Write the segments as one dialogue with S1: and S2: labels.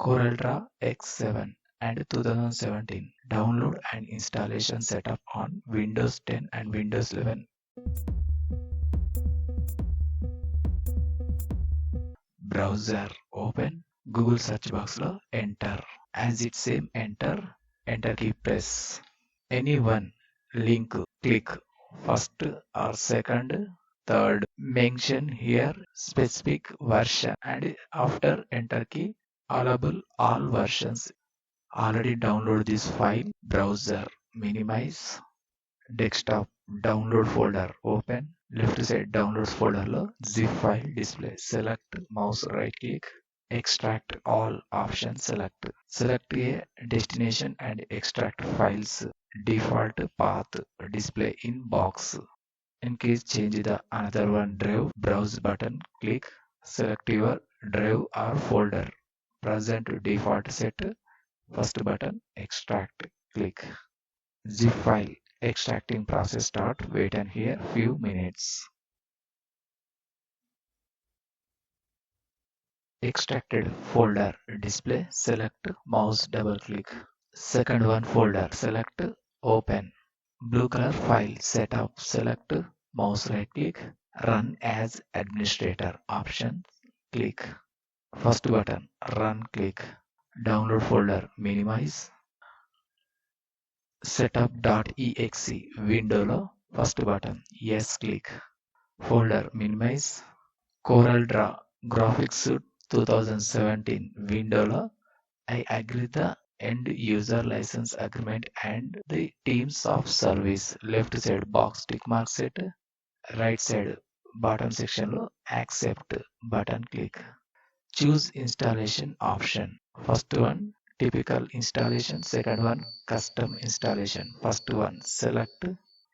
S1: CorelDRAW X7 and 2017. Download and installation setup on Windows 10 and Windows 11. Browser open. Google search box lo enter. As it same enter key press. Any one link click. First or second, third. Mention here specific version and after enter key allowable all versions. Already download this file. Browser minimize. Desktop download folder open. Left side downloads folder lo zip file display. Select mouse right click. Extract all options select. Select a destination and extract files. Default path display in box. In case change the another one drive, browse button click. Select your drive or folder. Present default set. First button extract click. Zip file extracting process start. Wait and here few minutes. Extracted folder display. Select mouse double click. Second one folder select open. Blue color file setup select mouse right click. Run as administrator option click. First button run click. Download folder minimize. Setup.exe window lo first button yes click. Folder minimize. CorelDRAW graphics suite 2017 window lo I agree the end user license agreement and the terms of service. Left side box tick mark set. Right side bottom section lo accept button click. Choose installation option. First one typical installation, second one custom installation. First one select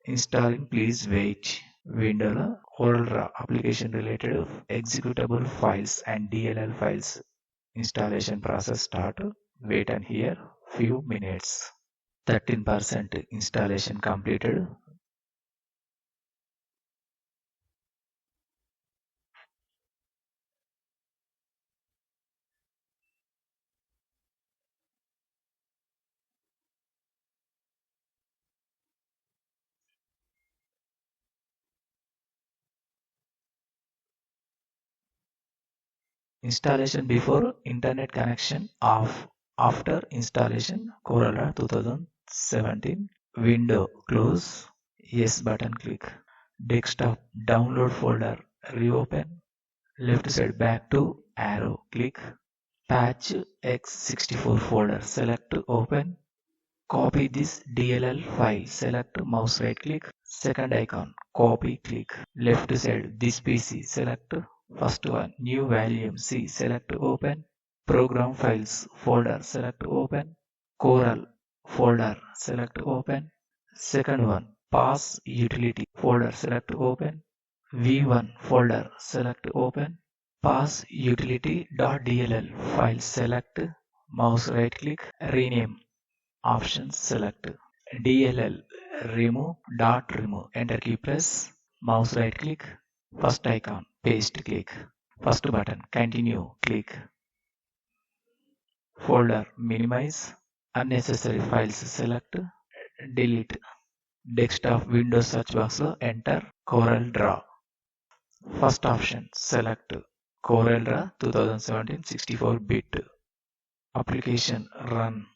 S1: installing please wait window lo CorelDRAW application related executable files and DLL files. Installation process start. Wait and here few minutes. 13% installation completed. Installation before internet connection off. After installation CorelDRAW 2017 window close. Yes button click. Desktop download folder reopen. Left side back to arrow click. Patch x64 folder select open. Copy this DLL file. Select mouse right click. Second icon copy click. Left side this PC select. First one new volume C select open. Program files folder select open. Corel folder select open. Second one pass utility folder select open. V1 folder select open. Pass utility.dll file select. Mouse right click. Rename options select. DLL remove. Enter key press. Mouse right click. First icon paste click. First button continue click. Folder minimize. Unnecessary files select. Delete. Desktop Windows search box lo enter CorelDRAW. First option select CorelDRAW 2017 64-bit. Application run.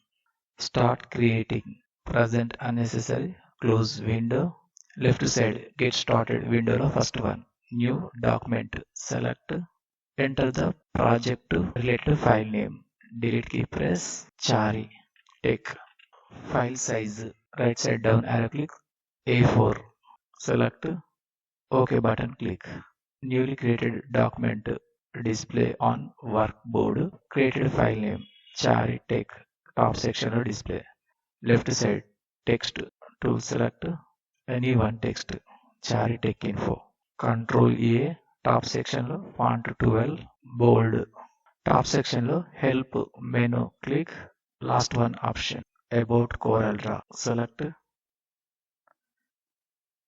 S1: Start creating. Present unnecessary. Close window. Left side get started window lo first one. New document select. Enter the project related file name. Delete key press. Chari. Take. File size. Right side down arrow click. A4. Select. OK button click. Newly created document display on workboard. Created file name Chari Tech. Top section of display. Left side text tool select any one text Chari Tech info. Control A. Top section lo font 12 bold. Top section lo help menu click. Last one option about CorelDRAW select.